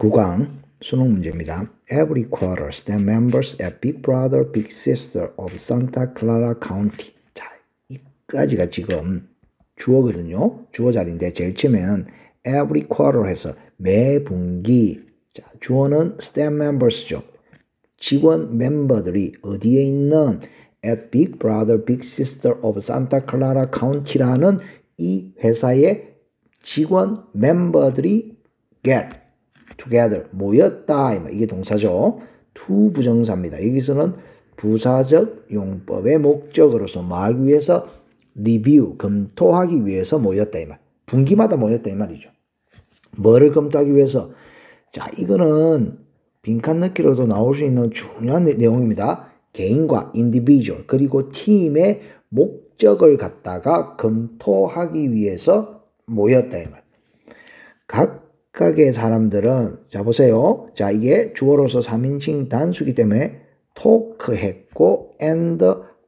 9강 수능 문제입니다. Every quarter, staff members at Big Brother, Big Sister of Santa Clara County. 자, 이까지가 지금 주어거든요. 주어 자리인데 제일 처음에는 every quarter 해서 매 분기. 자, 주어는 staff members죠. 직원 멤버들이 어디에 있는 at Big Brother, Big Sister of Santa Clara County라는 이 회사의 직원 멤버들이 get together 모였다 이게 동사죠. to 부정사입니다. 여기서는 부사적 용법의 목적으로서 뭐 하기 위해서 리뷰 검토하기 위해서 모였다 이 말. 분기마다 모였다 이 말이죠. 뭐를 검토하기 위해서? 자, 이거는 빈칸 넣기로도 나올 수 있는 중요한 내용입니다. 개인과 individual 그리고 팀의 목적을 갖다가 검토하기 위해서 모였다 이 말. 각각의 사람들은 자 보세요. 자, 이게 주어로서 3인칭 단수기 때문에 talk 했고 and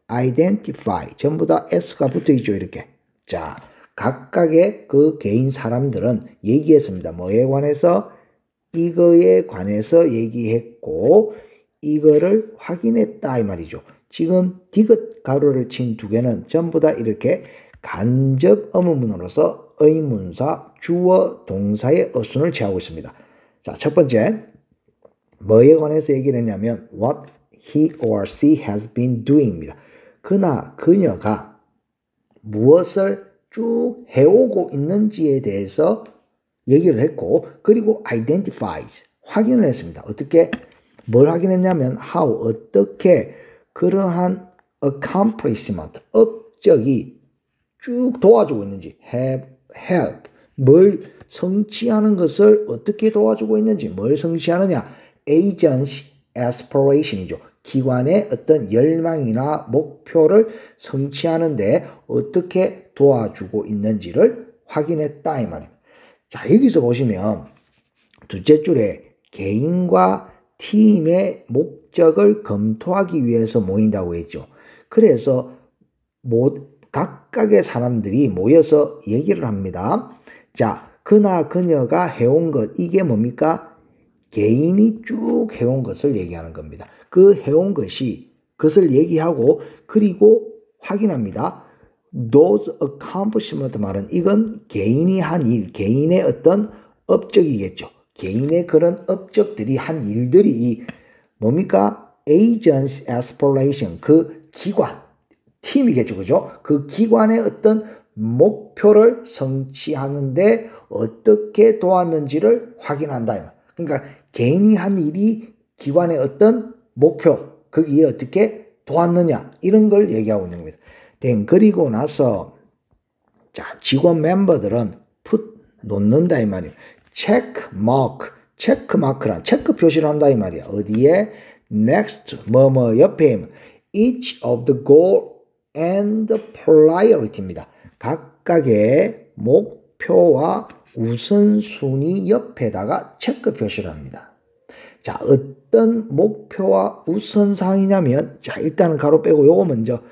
identify 전부 다 s가 붙어 있죠. 이렇게. 자, 각각의 그 개인 사람들은 얘기했습니다. 뭐에 관해서? 이거에 관해서 얘기했고 이거를 확인했다 이 말이죠. 지금 디귿 가로를 친 두 개는 전부 다 이렇게 간접 의문문으로서 의문사, 주어, 동사의 어순을 취하고 있습니다. 자, 첫 번째 뭐에 관해서 얘기를 했냐면 what he or she has been doing입니다. 그나 그녀가 무엇을 쭉 해오고 있는지에 대해서 얘기를 했고 그리고 identifies 확인을 했습니다. 어떻게? 뭘 확인했냐면 how 어떻게 그러한 accomplishment 업적이 쭉 도와주고 있는지 help 뭘 성취하는 것을 어떻게 도와주고 있는지 뭘 성취하느냐 agency aspiration이죠. 기관의 어떤 열망이나 목표를 성취하는데 어떻게 도와주고 있는지를 확인했다 이 말입니다. 자, 여기서 보시면 둘째 줄에 개인과 팀의 목적을 검토하기 위해서 모인다고 했죠. 그래서 각각의 사람들이 모여서 얘기를 합니다. 자, 그나 그녀가 해온 것 이게 뭡니까? 개인이 쭉 해온 것을 얘기하는 겁니다. 그 해온 그것을 얘기하고 그리고 확인합니다. Those accomplishment 말은 이건 개인이 한 일, 개인의 어떤 업적이겠죠. 개인의 그런 업적들이 한 일들이 뭡니까? Agency aspiration 그 기관, 팀이겠죠. 그죠? 그 기관의 어떤 목표를 성취하는데 어떻게 도왔는지를 확인한다. 그러니까 개인이 한 일이 기관의 어떤 목표, 거기에 어떻게 도왔느냐 이런 걸 얘기하고 있는 겁니다. 그리고 나서 자, 직원 멤버들은 put 놓는다 이 말이에요. 체크 마크란 체크 표시를 한다 이 말이야. 어디에? next 뭐뭐 옆에 each of the goal and priority입니다. 각각의 목표와 우선순위 옆에다가 체크 표시를 합니다. 자, 어떤 목표와 우선사항이냐면 자, 일단은 가로 빼고 요거 먼저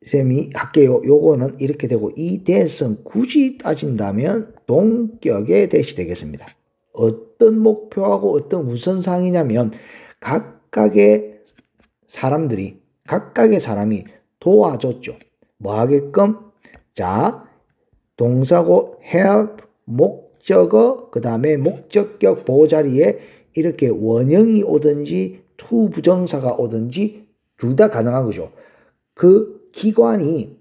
쌤이 할게요. 요거는 이렇게 되고 이 대선 굳이 따진다면 동격의 대시 되겠습니다. 어떤 목표하고 어떤 우선사항이냐면 각각의 사람이 도와줬죠. 뭐 하게끔? 자, 동사고 help, 목적어, 그 다음에 목적격 보호자리에 이렇게 원형이 오든지 to 부정사가 오든지 둘 다 가능한 거죠. 그 기관이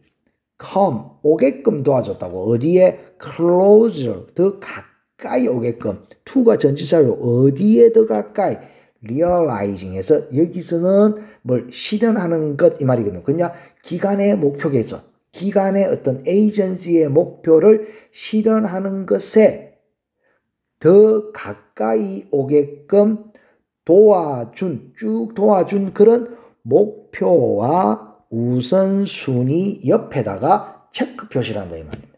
come 오게끔 도와줬다고. 어디에? closer 더 가까이 오게끔. to가 전치사로 어디에 더 가까이? realizing해서 여기서는 뭘 실현하는 것 이 말이거든요. 그냥 기관의 목표에서 기관의 어떤 에이전시의 목표를 실현하는 것에 더 가까이 오게끔 쭉 도와준 그런 목표와 우선순위 옆에다가 체크 표시를 한다 이 말입니다.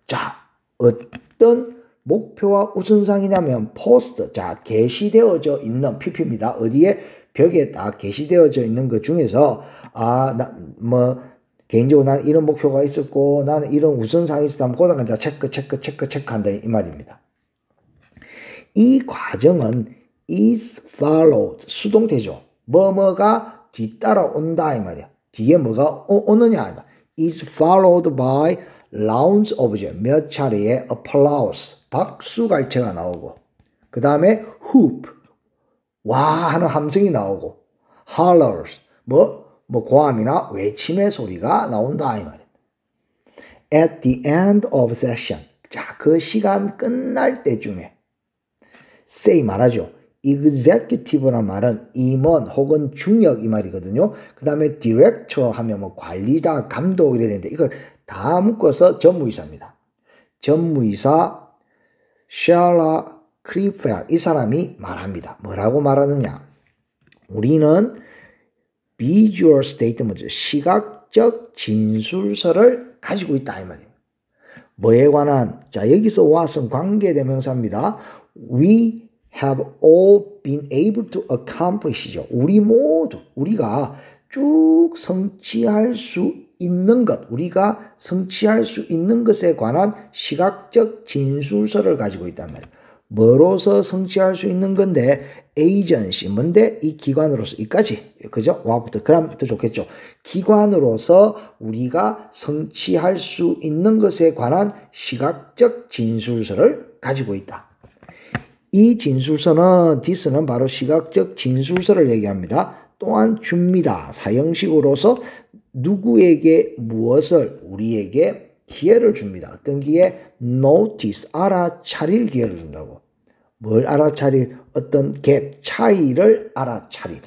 자, 어떤 목표와 우선사항이냐면 포스트, 자, 게시되어져 있는 PP입니다. 어디에? 벽에 딱 게시되어져 있는 것 중에서 개인적으로 나는 이런 목표가 있었고 나는 이런 우선사항이 있었다면 그다음 체크한다 이 말입니다. 이 과정은 is followed, 수동태죠. 뭐뭐가 뒤따라온다 이 말이야. 뒤에 뭐가 오느냐 이 말. is followed by rounds of 몇 차례의 applause, 박수갈채가 나오고, 그 다음에 whoop, 와 하는 함성이 나오고, hollers, 고함이나 외침의 소리가 나온다 이 말이야. At the end of session, 자, 그 시간 끝날 때쯤에 say 말하죠. executive란 말은 임원 혹은 중역 이 말이거든요. 그 다음에 director 하면 관리자, 감독 이래야 되는데 이걸 다 묶어서 전무이사입니다. 전무이사 샬라 크리펠 이 사람이 말합니다. 뭐라고 말하느냐? 우리는 visual statement, 시각적 진술서를 가지고 있다 이 말이에요. 뭐에 관한? 자, 여기서 what은 관계대명사입니다. We have all been able to accomplish죠. 우리 모두, 우리가 쭉 성취할 수 있는 것, 우리가 성취할 수 있는 것에 관한 시각적 진술서를 가지고 있단 말이에요. 뭐로서 성취할 수 있는 건데, 에이전시, 뭔데? 이 기관으로서, 이까지, 그죠? 와부터, 그럼 더 좋겠죠. 기관으로서 우리가 성취할 수 있는 것에 관한 시각적 진술서를 가지고 있다. 이 진술서는, this는 바로 시각적 진술서를 얘기합니다. 또한 줍니다. 사형식으로서 누구에게 무엇을, 우리에게 기회를 줍니다. 어떤 기회? notice, 알아차릴 기회를 준다고. 뭘 알아차릴? 어떤 갭, 차이를 알아차릴.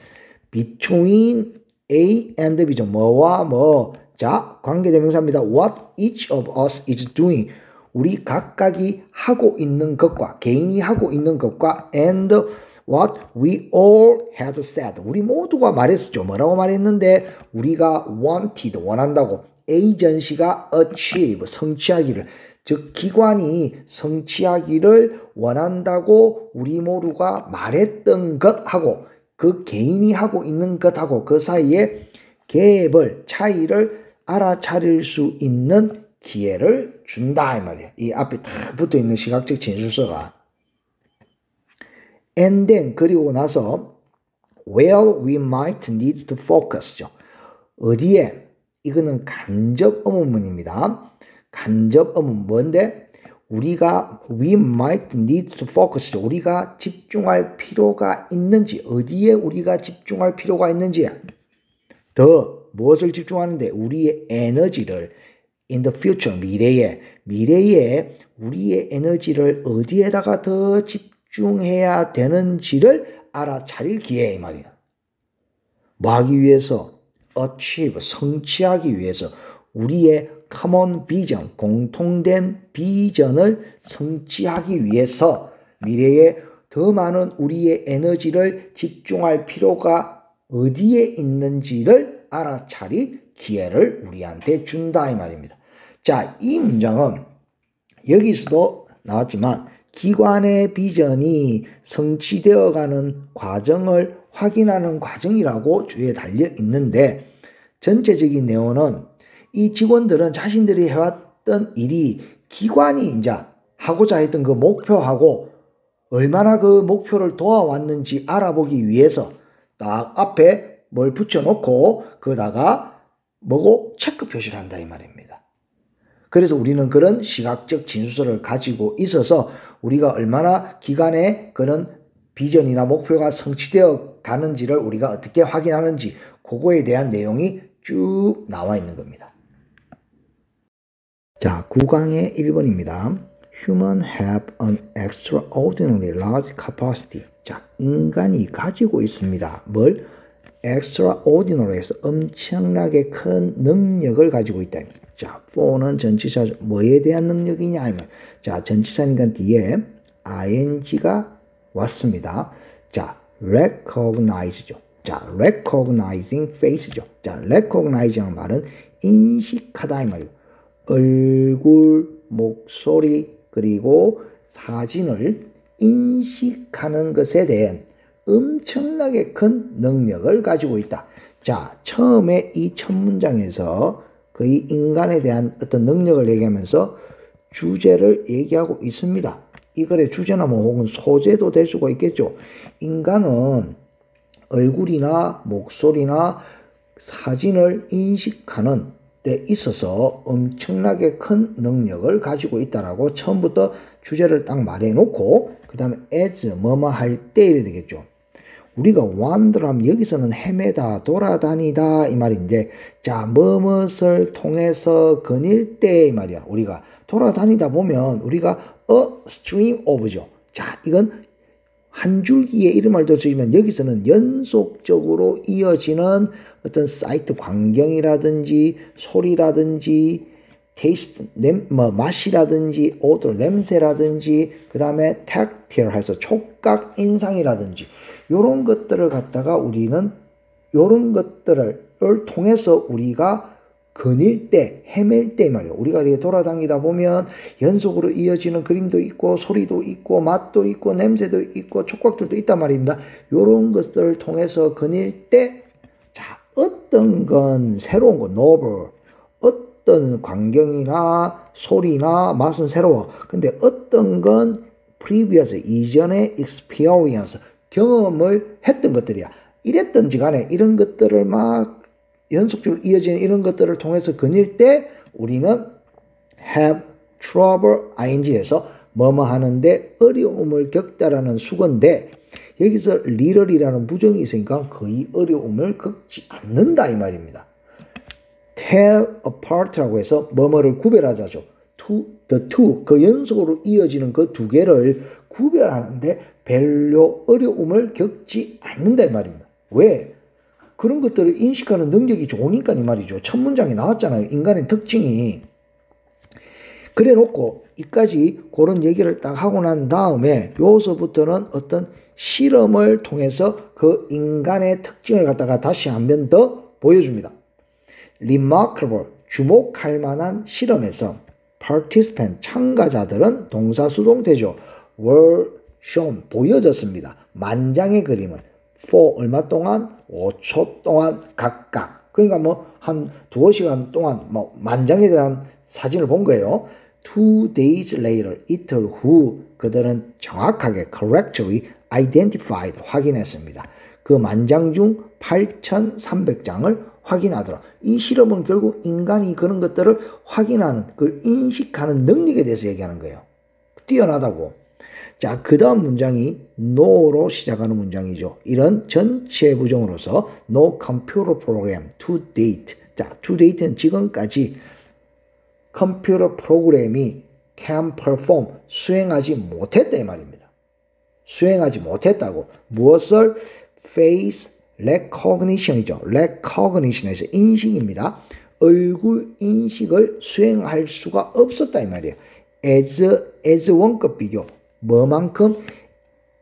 between A and B죠. 뭐와 뭐. 자, 관계대명사입니다. what each of us is doing. 우리 각각이 하고 있는 것과, 개인이 하고 있는 것과 and what we all had said. 우리 모두가 말했었죠. 뭐라고 말했는데 우리가 wanted, 원한다고. agency가 achieve, 성취하기를. 즉 기관이 성취하기를 원한다고 우리 모두가 말했던 것하고 그 개인이 하고 있는 것하고 그 사이에 갭을, 차이를 알아차릴 수 있는 기회를 준다 이 말이에요. 이 앞에 딱 붙어있는 시각적 진술서가. And then, 그리고 나서 where we might need to focus죠. 어디에? 이거는 간접 의문문입니다. 간접 의문 뭔데? 우리가 we might need to focus죠. 우리가 집중할 필요가 있는지, 어디에 우리가 집중할 필요가 있는지. 더 무엇을 집중하는데? 우리의 에너지를 in the future, 미래에 우리의 에너지를 어디에다가 더 집중해야 되는지를 알아차릴 기회 이 말이야. 뭐 하기 위해서? achieve, 성취하기 위해서 우리의 common vision, 공통된 비전을 성취하기 위해서 미래에 더 많은 우리의 에너지를 집중할 필요가 어디에 있는지를 알아차릴 기회를 우리한테 준다 이 말입니다. 자, 이 문장은 여기서도 나왔지만 기관의 비전이 성취되어가는 과정을 확인하는 과정이라고 주에 달려 있는데 전체적인 내용은 이 직원들은 자신들이 해왔던 일이 기관이 이제 하고자 했던 그 목표하고 얼마나 그 목표를 도와왔는지 알아보기 위해서 딱 앞에 뭘 붙여놓고 거기다가 뭐고 체크 표시를 한다 이 말입니다. 그래서 우리는 그런 시각적 진술서를 가지고 있어서 우리가 얼마나 기간에 그런 비전이나 목표가 성취되어 가는지를 우리가 어떻게 확인하는지 그거에 대한 내용이 쭉 나와 있는 겁니다. 자, 9강의 1번입니다. Humans have an extraordinarily large capacity. 자, 인간이 가지고 있습니다. 뭘? extraordinary에서 엄청나게 큰 능력을 가지고 있다. 자, for는 전치사 뭐에 대한 능력이냐 하면 자, 전치사니까 뒤에 ing가 왔습니다. 자, recognize죠. 자, recognizing face죠. 자, recognize라는 말은 인식하다 이 말이고 얼굴, 목소리 그리고 사진을 인식하는 것에 대한 엄청나게 큰 능력을 가지고 있다. 자, 처음에 이 첫 문장에서 거의 인간에 대한 어떤 능력을 얘기하면서 주제를 얘기하고 있습니다. 이 글의 주제나 뭐 혹은 소재도 될 수가 있겠죠. 인간은 얼굴이나 목소리나 사진을 인식하는 데 있어서 엄청나게 큰 능력을 가지고 있다라고 처음부터 주제를 딱 말해놓고 그 다음에 as 뭐뭐 할 때 이래 되겠죠. 우리가 wander하면 여기서는 헤매다 돌아다니다 이 말인데 자 뭐뭇을 통해서 거닐 때 이 말이야. 우리가 돌아다니다 보면 우리가 a stream of죠. 자 이건 한 줄기의 이름을 뒀지만 여기서는 연속적으로 이어지는 어떤 사이트 광경이라든지 소리라든지 테이스트 맛이라든지 오도 냄새라든지 그 다음에 텍틸 해서 촉각 인상이라든지 요런 것들을 갖다가 우리는 요런 것들을 통해서 우리가 거닐 때, 헤맬 때 말이에요. 우리가 이렇게 돌아다니다 보면 연속으로 이어지는 그림도 있고 소리도 있고 맛도 있고 냄새도 있고 촉각들도 있단 말입니다. 요런 것들을 통해서 거닐 때 자, 어떤 건 새로운 거, novel, 어떤 광경이나 소리나 맛은 새로워. 근데 어떤 건 previous, 이전의 experience, 경험을 했던 것들이야. 이랬던지 간에 이런 것들을 막 연속적으로 이어지는 이런 것들을 통해서 거닐 때 우리는 have trouble ing에서 뭐뭐 하는데 어려움을 겪다라는 수건데 여기서 little이라는 부정이 있으니까 거의 어려움을 겪지 않는다 이 말입니다. tear apart라고 해서 뭐뭐를 구별하자죠. the two 그 연속으로 이어지는 그 두 개를 구별하는데 별로 어려움을 겪지 않는다 이 말입니다. 왜? 그런 것들을 인식하는 능력이 좋으니까 이 말이죠. 첫 문장에 나왔잖아요. 인간의 특징이. 그래 놓고 이까지 그런 얘기를 딱 하고 난 다음에 여기서부터는 어떤 실험을 통해서 그 인간의 특징을 갖다가 다시 한 번 더 보여줍니다. remarkable, 주목할 만한 실험에서 participant, 참가자들은 동사수동태죠. were shown, 보여졌습니다. 만장의 그림을 for 얼마 동안? 5초 동안 각각. 그러니까 뭐 한 두어 시간 동안 뭐 만장에 대한 사진을 본 거예요. 2 days later, 이틀 후 그들은 정확하게 correctly identified, 확인했습니다. 그 만장 중 8,300장을 확인하더라. 이 실험은 결국 인간이 그런 것들을 확인하는, 그걸 인식하는 능력에 대해서 얘기하는 거예요. 뛰어나다고. 자, 그 다음 문장이 no로 시작하는 문장이죠. 이런 전체 부정으로서 no computer program to date. 자, to date는 지금까지 컴퓨터 프로그램이 can perform, 수행하지 못했다 이 말입니다. 수행하지 못했다고. 무엇을? face recognition이죠. recognition에서 인식입니다. 얼굴 인식을 수행할 수가 없었다 이 말이에요. as 원급 비교. 뭐만큼?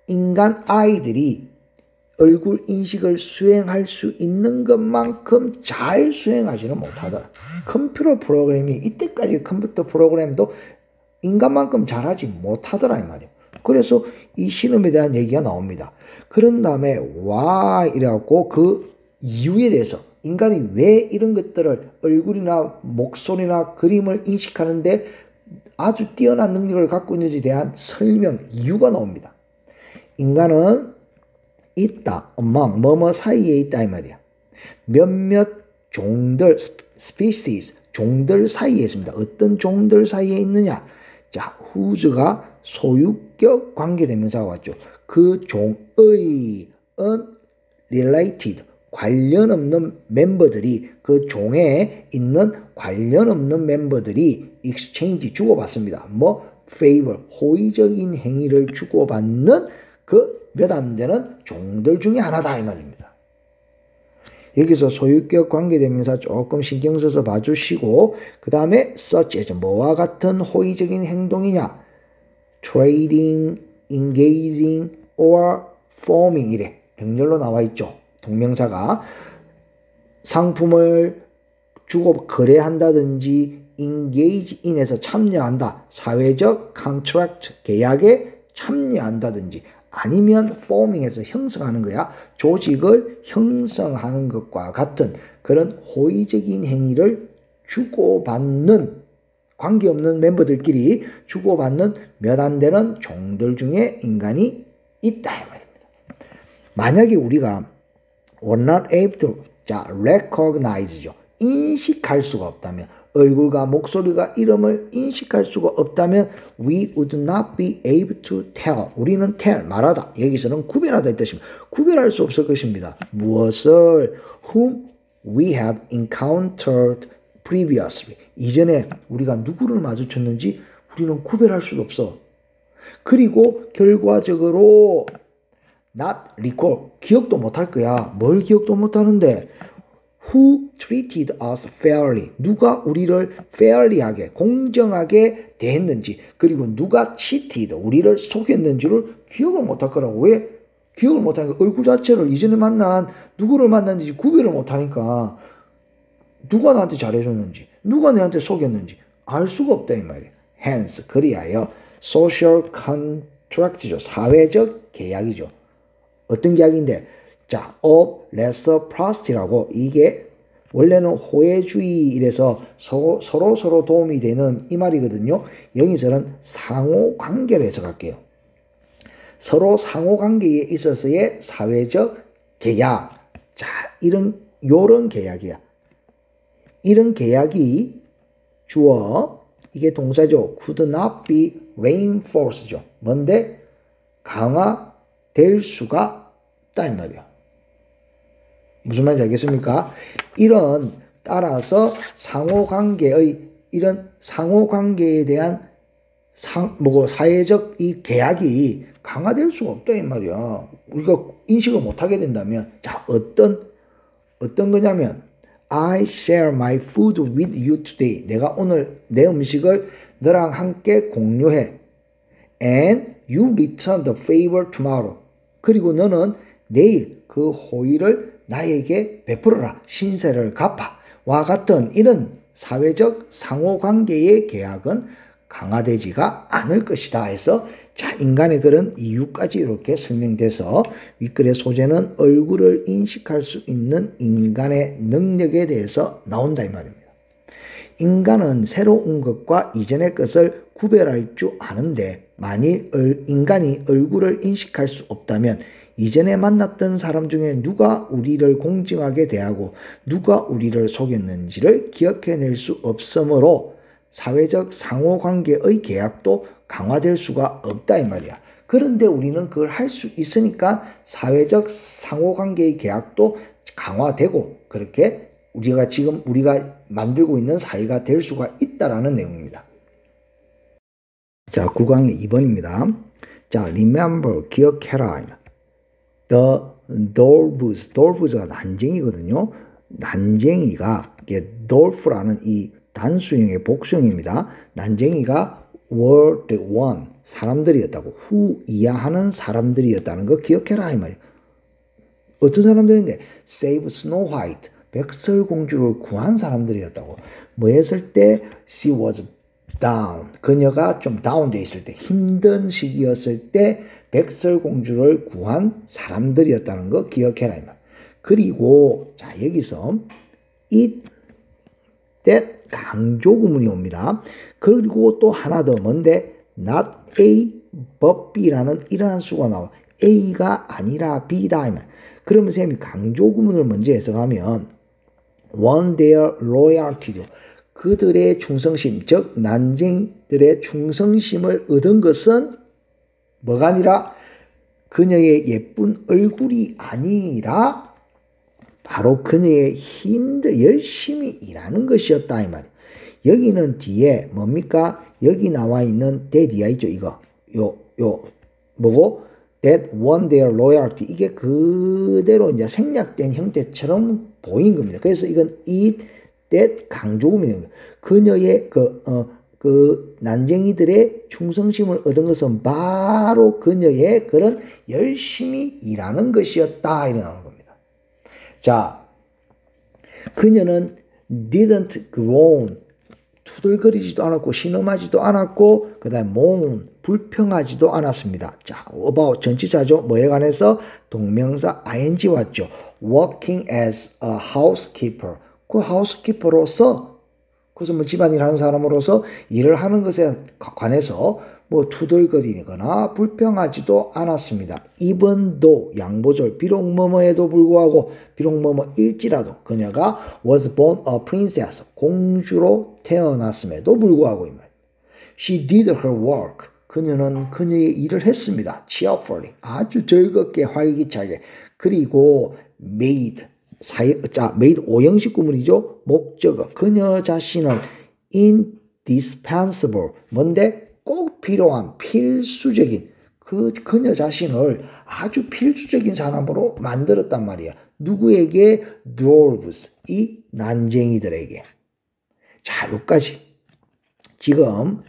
인간 아이들이 얼굴 인식을 수행할 수 있는 것만큼 잘 수행하지는 못하더라. 컴퓨터 프로그램이 이때까지 컴퓨터 프로그램도 인간만큼 잘하지 못하더라 이 말이에요. 그래서 이 실험에 대한 얘기가 나옵니다. 그런 다음에 why 이래갖고 그 이유에 대해서 인간이 왜 이런 것들을 얼굴이나 목소리나 그림을 인식하는데 아주 뛰어난 능력을 갖고 있는지에 대한 설명, 이유가 나옵니다. 인간은 있다, among, 뭐뭐 사이에 있다 이 말이야. 몇몇 종들, species, 종들 사이에 있습니다. 어떤 종들 사이에 있느냐? 자, whose가 소유격 관계대명사가 왔죠. 그 종의 related, 관련 없는 멤버들이, 그 종에 있는 관련 없는 멤버들이 exchange, 주고받습니다. 뭐 favor, 호의적인 행위를 주고받는 그 몇 안 되는 종들 중에 하나다 이 말입니다. 여기서 소유격 관계대명사 조금 신경 써서 봐주시고 그 다음에 such as, 뭐와 같은 호의적인 행동이냐? trading, engaging, or forming 이래 병렬로 나와 있죠. 동명사가 상품을 주고 거래한다든지 engage in에서 참여한다. 사회적 contract, 계약에 참여한다든지 아니면 forming에서 형성하는 거야. 조직을 형성하는 것과 같은 그런 호의적인 행위를 주고받는 관계없는 멤버들끼리 주고받는 몇 안 되는 종들 중에 인간이 있다 이 말입니다. 만약에 우리가 were not able to 자, recognize죠. 인식할 수가 없다면 얼굴과 목소리가 이름을 인식할 수가 없다면 we would not be able to tell. 우리는 tell, 말하다. 여기서는 구별하다 이 뜻입니다. 구별할 수 없을 것입니다. 무엇을 whom we had encountered previously. 이전에 우리가 누구를 마주쳤는지 우리는 구별할 수가 없어. 그리고 결과적으로 not recall. 기억도 못할 거야. 뭘 기억도 못하는데 who treated us fairly. 누가 우리를 fairly하게 공정하게 대했는지 그리고 누가 cheated 우리를 속였는지를 기억을 못할 거라고. 왜? 기억을 못하니까 얼굴 자체를 이전에 만난 누구를 만났는지 구별을 못하니까 누가 나한테 잘해줬는지 누가 내한테 속였는지 알 수가 없다 이 말이에요. Hence 그리하여 social contract죠. 사회적 계약이죠. 어떤 계약인데 자, of reciprocity라고 이게 원래는 호혜주의 이래서 서로 도움이 되는 이 말이거든요. 여기서는 상호관계로 해석할게요. 서로 상호관계에 있어서의 사회적 계약. 자, 요런 계약이야. 이런 계약이 주어 이게 동사죠. could not be reinforced죠. 뭔데? 강화될 수가 없다 이 말이야. 무슨 말인지 알겠습니까? 이런 따라서 이런 상호관계에 대한 사회적 이 계약이 강화될 수가 없다 이 말이야. 우리가 인식을 못하게 된다면 자 어떤 거냐면 I share my food with you today. 내가 오늘 내 음식을 너랑 함께 공유해. And you return the favor tomorrow. 그리고 너는 내일 그 호의를 나에게 베풀어라. 신세를 갚아. 와 같은 이런 사회적 상호관계의 계약은 강화되지가 않을 것이다 해서 자 인간의 그런 이유까지 이렇게 설명돼서 윗글의 소재는 얼굴을 인식할 수 있는 인간의 능력에 대해서 나온다 이 말입니다. 인간은 새로운 것과 이전의 것을 구별할 줄 아는데 만일 인간이 얼굴을 인식할 수 없다면 이전에 만났던 사람 중에 누가 우리를 공정하게 대하고 누가 우리를 속였는지를 기억해낼 수 없으므로 사회적 상호관계의 계약도 강화될 수가 없다 이 말이야. 그런데 우리는 그걸 할 수 있으니까 사회적 상호관계의 계약도 강화되고 그렇게 우리가 만들고 있는 사회가 될 수가 있다라는 내용입니다. 자, 9강의 2번입니다. 자, remember, 기억해라. The dolphs가 난쟁이거든요. 난쟁이가 이게 dolph라는 이 단수형의 복수형입니다. 난쟁이가 were the one 사람들이었다고 who 이하하는 사람들이었다는 거 기억해라 이 말이에요. 어떤 사람들인데 save Snow White 백설공주를 구한 사람들이었다고. 뭐 했을 때 she was down 그녀가 좀 다운돼 있을 때 힘든 시기였을 때 백설공주를 구한 사람들이었다는 거 기억해라 이 말. 그리고 자 여기서 it that 강조구문이 옵니다. 그리고 또 하나 더 뭔데 not A but B라는 이러한 수가 나와. A가 아니라 B다 이 말. 그러면 쌤이 강조구문을 먼저 해석하면 won their loyalty 그들의 충성심 즉 난쟁이들의 충성심을 얻은 것은 뭐가 아니라 그녀의 예쁜 얼굴이 아니라 바로 그녀의 열심히 일하는 것이었다 이 말이에요. 여기는 뒤에 뭡니까? 여기 나와 있는 that이야 있죠 이거. 뭐고? that won their loyalty 이게 그대로 이제 생략된 형태처럼 보인 겁니다. 그래서 이건 it that 강조구문이에요. 그녀의 그 난쟁이들의 충성심을 얻은 것은 바로 그녀의 그런 열심히 일하는 것이었다 이러는 겁니다. 자, 그녀는 didn't groan 투덜거리지도 않았고 신음하지도 않았고 그 다음에 moan 불평하지도 않았습니다. 자, about 전치사죠. 뭐에 관해서 동명사 ing 왔죠. working as a housekeeper 그 housekeeper로서 그래서 뭐 집안일 하는 사람으로서 일을 하는 것에 관해서 뭐 투덜거리거나 불평하지도 않았습니다. even though 양보절 비록 뭐뭐에도 불구하고 비록 뭐뭐일지라도 그녀가 was born a princess 공주로 태어났음에도 불구하고 이 말. She did her work. 그녀는 그녀의 일을 했습니다. cheerfully 아주 즐겁게 활기차게. 그리고 made made 오형식 구문이죠. 목적어 그녀 자신을 indispensable 뭔데 꼭 필요한 필수적인 그녀 자신을 아주 필수적인 사람으로 만들었단 말이야. 누구에게? dwarves 이 난쟁이들에게. 자, 여기까지. 지금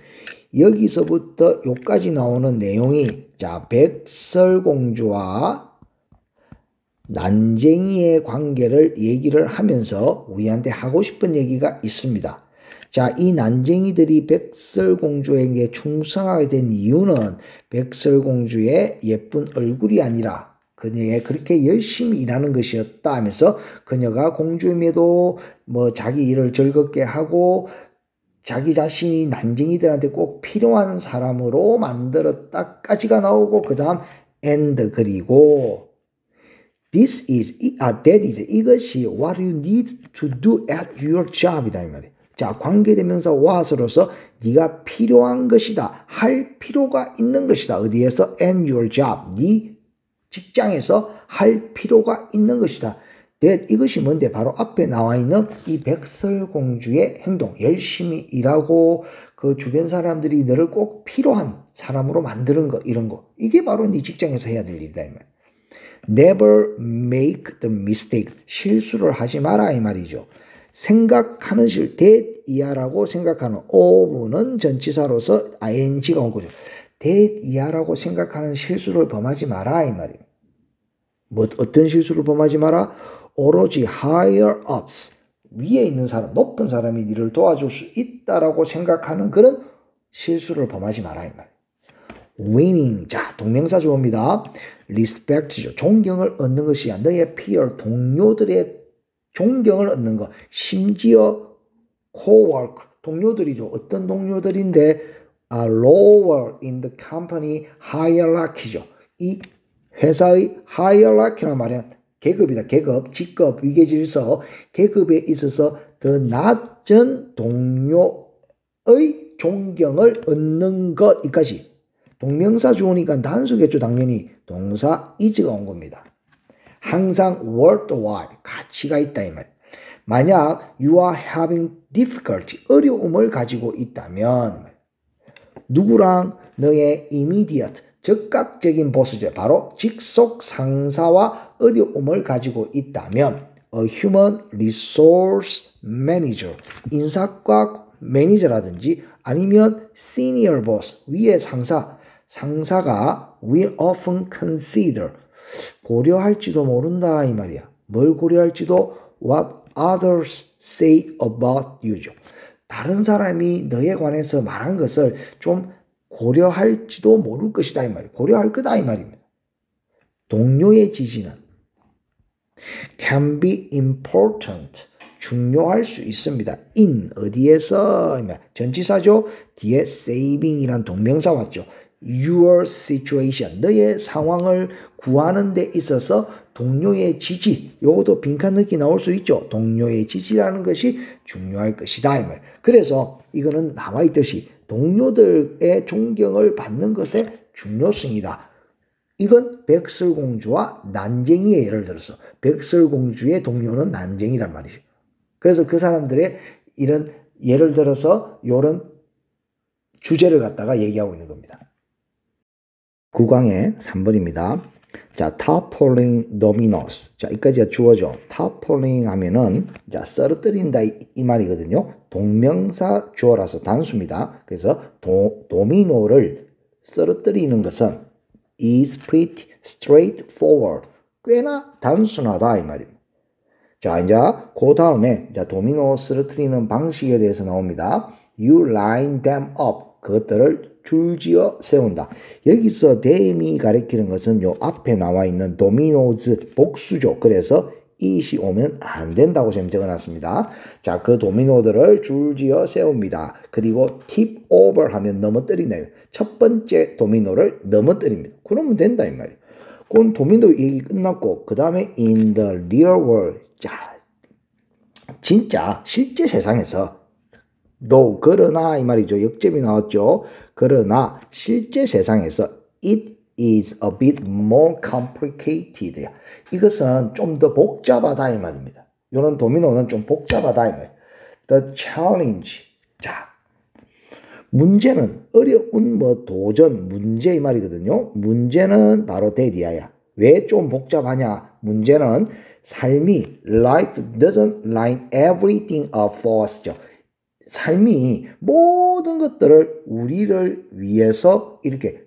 여기서부터 여기까지 나오는 내용이 자 백설공주와 난쟁이의 관계를 얘기를 하면서 우리한테 하고 싶은 얘기가 있습니다. 자, 이 난쟁이들이 백설공주에게 충성하게 된 이유는 백설공주의 예쁜 얼굴이 아니라 그녀의 그렇게 열심히 일하는 것이었다 하면서 그녀가 공주임에도 뭐 자기 일을 즐겁게 하고 자기 자신이 난쟁이들한테 꼭 필요한 사람으로 만들었다까지가 나오고 그 다음 and 그리고 that is 이것이 what you need to do at your job이다 이 말이에요. 자, 관계대명사 what으로서 네가 필요한 것이다. 할 필요가 있는 것이다. 어디에서? and your job. 네 직장에서 할 필요가 있는 것이다. that 이것이 뭔데? 바로 앞에 나와 있는 이 백설공주의 행동. 열심히 일하고 그 주변 사람들이 너를 꼭 필요한 사람으로 만드는 거 이런 거. 이게 바로 네 직장에서 해야 될 일이다 이 말. Never make the mistake. 실수를 하지 마라 이 말이죠. 생각하는 실, that 이하라고 생각하는 of는 전치사로서 ing가 온 거죠. that 이하라고 생각하는 실수를 범하지 마라 이 말이에요. 뭐 어떤 실수를 범하지 마라? 오로지 higher ups 위에 있는 사람, 높은 사람이 니를 도와줄 수 있다라고 생각하는 그런 실수를 범하지 마라 이 말이에요. winning 자 동명사 주어입니다. respect죠. 존경을 얻는 것이야. 너의 peer 동료들의 존경을 얻는 것. 심지어 co-work 동료들이죠. 어떤 동료들인데 lower in the company hierarchy죠. 이 회사의 hierarchy란 말은 계급이다. 계급, 직급, 위계질서, 계급에 있어서 더 낮은 동료의 존경을 얻는 것 이까지. 동명사 주어니까 단수겠죠. 당연히 동사 is가 온 겁니다. 항상 worthwhile 가치가 있다 이 말. 만약 you are having difficulty 어려움을 가지고 있다면 누구랑 너의 immediate 즉각적인 보스죠. 바로 직속 상사와 어려움을 가지고 있다면 a human resource manager 인사과 매니저라든지 아니면 senior boss 위의 상사가 will often consider 고려할지도 모른다 이 말이야. 뭘 고려할지도 what others say about you죠. 다른 사람이 너에 관해서 말한 것을 좀 고려할지도 모를 것이다 이 말이에요. 고려할 거다 이 말입니다. 동료의 지지는 can be important 중요할 수 있습니다. in 어디에서 전치사죠. 뒤에 saving이란 동명사 왔죠. your situation 너의 상황을 구하는 데 있어서 동료의 지지 요것도 빈칸 넣기 나올 수 있죠. 동료의 지지라는 것이 중요할 것이다 이 말. 그래서 이거는 나와 있듯이 동료들의 존경을 받는 것의 중요성이다. 이건 백설공주와 난쟁이의 예를 들어서 백설공주의 동료는 난쟁이란 말이죠. 그래서 그 사람들의 이런 예를 들어서 이런 주제를 갖다가 얘기하고 있는 겁니다. 9강의 3번입니다. 자, toppling dominoes. 자, 여기까지가 주어죠. toppling 하면은, 자, 쓰러뜨린다 이 말이거든요. 동명사 주어라서 단수입니다. 그래서 도미노를 쓰러뜨리는 것은 is pretty straightforward. 꽤나 단순하다 이 말입니다. 자, 이제 그 다음에 자, 도미노 쓰러뜨리는 방식에 대해서 나옵니다. You line them up. 그것들을 줄지어 세운다. 여기서 them이 가리키는 것은 요 앞에 나와 있는 dominoes 복수죠. 그래서 it이 오면 안 된다고 지금 적어놨습니다. 자, 그 도미노들을 줄지어 세웁니다. 그리고 tip over 하면 넘어뜨리네요. 첫 번째 도미노를 넘어뜨립니다. 그러면 된다 이 말이에요. 그건 도미노 얘기 끝났고 그 다음에 in the real world. 자, 진짜 실제 세상에서 그러나 이 말이죠. 역점이 나왔죠. 그러나 실제 세상에서 it is a bit more complicated. 이것은 좀 더 복잡하다 이 말입니다. 이런 도미노는 좀 복잡하다 이 말이에요. The challenge. 자, 문제는 어려운 도전 문제 이 말이거든요. 문제는 바로 대디아야. 왜 좀 복잡하냐? 문제는 삶이 life doesn't line everything up for us죠. 삶이 모든 것들을 우리를 위해서 이렇게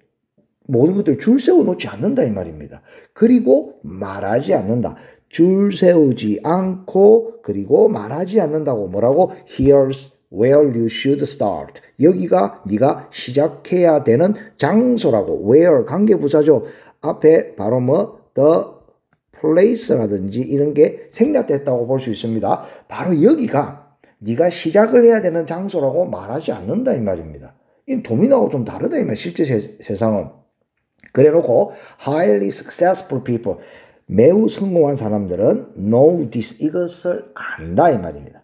모든 것들을 줄 세워 놓지 않는다 이 말입니다. 그리고 말하지 않는다. 줄 세우지 않고 그리고 말하지 않는다고 뭐라고? Here's where you should start. 여기가 네가 시작해야 되는 장소라고. where 관계부사죠. 앞에 바로 the place라든지 이런 게 생략됐다고 볼 수 있습니다. 바로 여기가 네가 시작을 해야 되는 장소라고 말하지 않는다 이 말입니다. 이 도미노하고 좀 다르다 이 말. 실제 세상은. 그래놓고 highly successful people, 매우 성공한 사람들은 know this, 이것을 안다 이 말입니다.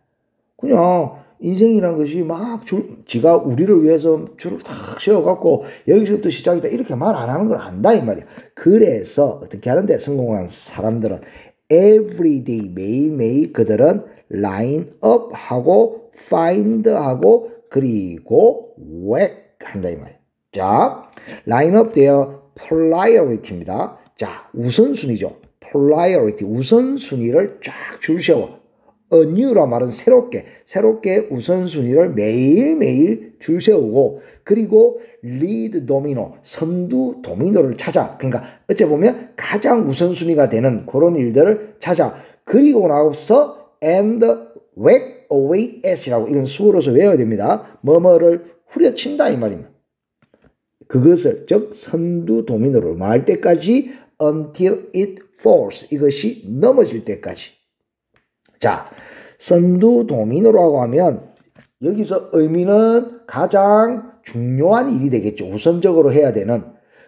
그냥 인생이란 것이 막 지가 우리를 위해서 줄을 탁 세워갖고 여기서부터 시작이다 이렇게 말 안 하는 걸 안다 이 말이야. 그래서 어떻게 하는데 성공한 사람들은 everyday, 매일매일 그들은 line up 하고 find 하고 그리고 whack 한다 이 말이야. 자, line up their priority입니다. 자, 우선순위죠. priority, 우선순위를 쫙 줄 세워. aNew라 말은 새롭게 우선순위를 매일매일 줄 세우고 그리고 lead domino, 선두 도미노를 찾아. 그러니까 어째 보면 가장 우선순위가 되는 그런 일들을 찾아. 그리고 나서 and whack away at이라고 이건 수어로서 외워야 됩니다. 뭐뭐를 후려친다 이 말입니다. 그것을 즉 선두 도미노를 말 때까지 until it falls, 이것이 넘어질 때까지. 자, 선두 도미노라고 하면 여기서 의미는 가장 중요한 일이 되겠죠. 우선적으로 해야 되는.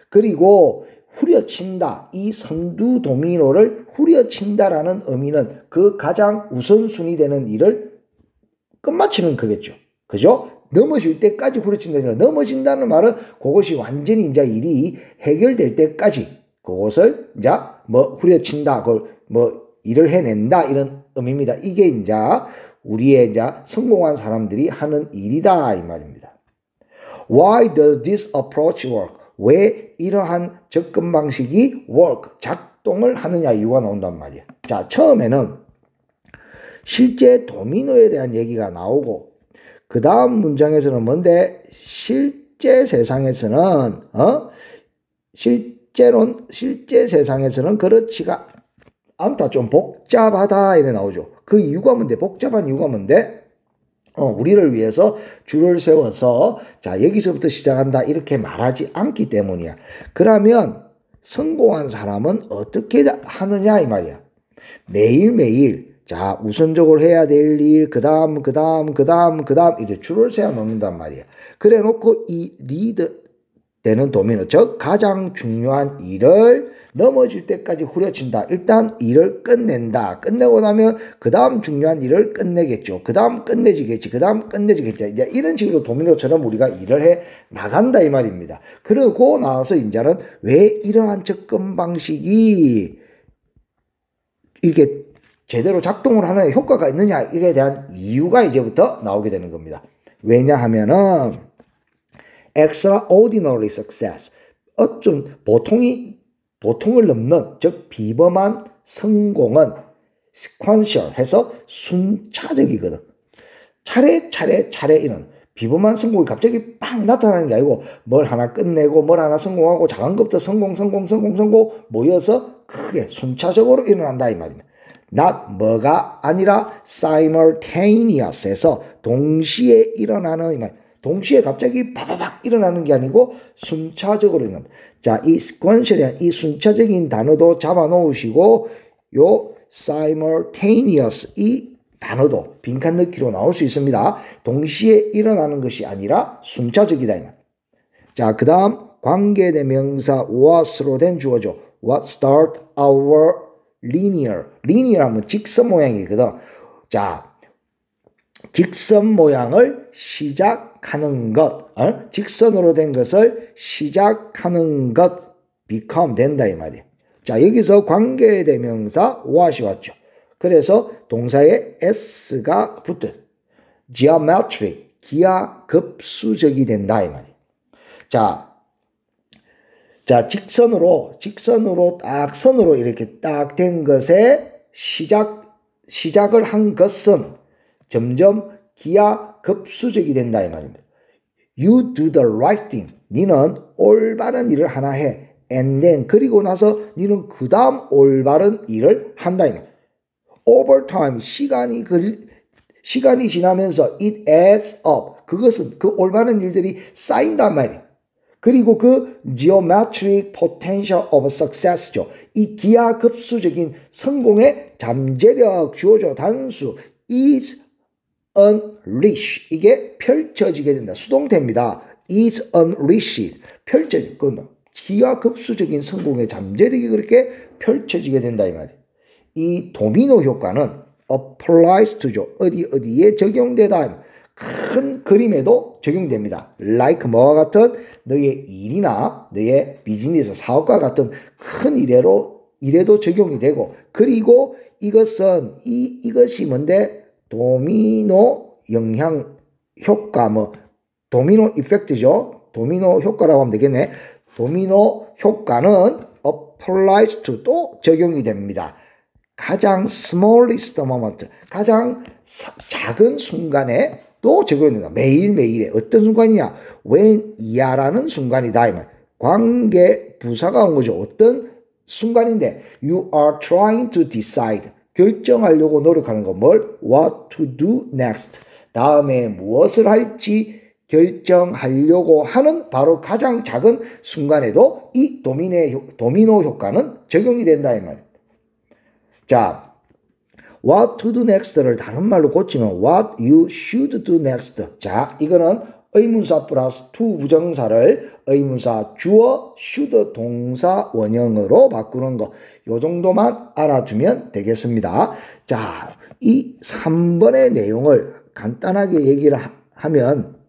그리고 후려친다. 이 선두 도미노를 후려친다라는 의미는 그 가장 우선순위 되는 일을 끝마치는 거겠죠. 그죠? 넘어질 때까지 후려친다니까. 넘어진다는 말은 그것이 완전히 이제 일이 해결될 때까지 그것을 이제 후려친다. 그걸 일을 해낸다. 이런 의미입니다. 이게 이제 우리의 이제 성공한 사람들이 하는 일이다. 이 말입니다. Why does this approach work? 왜 이러한 접근 방식이 work, 작동을 하느냐 이유가 나온단 말이야. 자, 처음에는 실제 도미노에 대한 얘기가 나오고 그 다음 문장에서는 뭔데? 실제 세상에서는 실제 세상에서는 그렇지가 않다. 좀 복잡하다 이래 나오죠. 그 이유가 뭔데? 복잡한 이유가 뭔데? 우리를 위해서 줄을 세워서 자 여기서부터 시작한다 이렇게 말하지 않기 때문이야. 그러면 성공한 사람은 어떻게 하느냐 이 말이야. 매일매일 자 우선적으로 해야 될 일 그 다음 이렇게 줄을 세워 놓는단 말이야. 그래 놓고 이 리드 되는 도미노, 즉 가장 중요한 일을 넘어질 때까지 후려친다. 일단 일을 끝낸다. 끝내고 나면 그 다음 중요한 일을 끝내겠죠. 그 다음 끝내지겠지. 그 다음 끝내지겠지. 이제 이런 식으로 도미노처럼 우리가 일을 해 나간다 이 말입니다. 그러고 나서 이제는 왜 이러한 접근 방식이 이렇게 제대로 작동을 하는 효과가 있느냐 이에 대한 이유가 이제부터 나오게 되는 겁니다. 왜냐하면은 extraordinary success, 좀 보통을 넘는 즉 비범한 성공은 sequential 해서 순차적이거든. 차례 이런 비범한 성공이 갑자기 빡 나타나는 게 아니고 뭘 하나 끝내고 뭘 하나 성공하고 작은 것부터 성공 모여서 크게 순차적으로 일어난다 이 말입니다. not 뭐가 아니라 simultaneous해서 동시에 일어나는 이 말. 동시에 갑자기 바바박 일어나는 게 아니고 순차적으로 일어난다. 자, 이 sequential이란 이 순차적인 단어도 잡아 놓으시고 요 simultaneous 이 단어도 빈칸 넣기로 나올 수 있습니다. 동시에 일어나는 것이 아니라 순차적이다. 자, 그 다음 관계대명사 what으로 된 주어죠. What start our linear. linear 하면 직선 모양이거든. 자, 직선 모양을 시작하는 것. 직선으로 된 것을 시작하는 것. become 된다 이 말이에요. 자, 여기서 관계대명사 what이 왔죠. 그래서 동사에 s가 붙은 geometry, 기하급수적이 된다 이 말이에요. 자, 직선으로 딱 선으로 이렇게 딱 된 것에 시작을 한 것은 점점 기하급수적이 된다 이 말입니다. You do the right thing. 니는 올바른 일을 하나 해. And then 그리고 나서 니는 그 다음 올바른 일을 한다 이 말이에요. Over time 시간이 지나면서 it adds up. 그것은 그 올바른 일들이 쌓인단 말이에요. 그리고 그 geometric potential of success죠. 이 기하급수적인 성공의 잠재력 주어져 단수 is unleashed. 이게 펼쳐지게 된다. 수동태입니다. is unleashed. 펼쳐지고 기하급수적인 성공의 잠재력이 그렇게 펼쳐지게 된다 이 말이에요. 이 도미노 효과는 applies to죠. 어디에 적용되다. 큰 그림에도 적용됩니다. like 뭐와 같은 너의 일이나 너의 비즈니스 사업과 같은 큰 일에도 적용이 되고 그리고 이것은 이것이 뭔데 도미노 영향 효과 도미노 이펙트죠. 도미노 효과라고 하면 되겠네. 도미노 효과는 applies to 또 적용이 됩니다. 가장 smallest moment, 가장 작은 순간에 또 적용이 된다. 매일매일에 어떤 순간이냐? when 이하라는 순간이다. 이 말. 관계 부사가 온 거죠. 어떤 순간인데 you are trying to decide. 결정하려고 노력하는 거. 뭘? what to do next. 다음에 무엇을 할지 결정하려고 하는 바로 가장 작은 순간에도 이 도미노 효과는 적용이 된다. 이 말. 자, what to do next를 다른 말로 고치면 what you should do next. 자, 이거는 의문사 플러스 to 부정사를 의문사 주어 should 동사 원형으로 바꾸는 거. 요 정도만 알아두면 되겠습니다. 자, 이 3번의 내용을 간단하게 얘기를 하면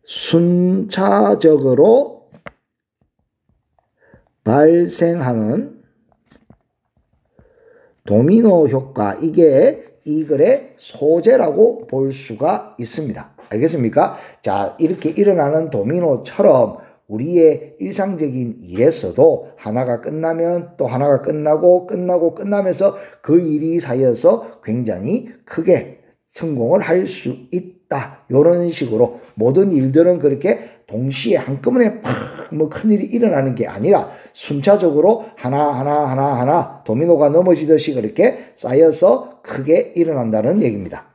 순차적으로 발생하는 도미노 효과, 이게 이 글의 소재라고 볼 수가 있습니다. 알겠습니까? 자, 이렇게 일어나는 도미노처럼 우리의 일상적인 일에서도 하나가 끝나면 또 하나가 끝나면서 그 일이 쌓여서 굉장히 크게 성공을 할 수 있다. 이런 식으로 모든 일들은 그렇게 동시에 한꺼번에 큰일이 일어나는 게 아니라 순차적으로 하나 도미노가 넘어지듯이 그렇게 쌓여서 크게 일어난다는 얘기입니다.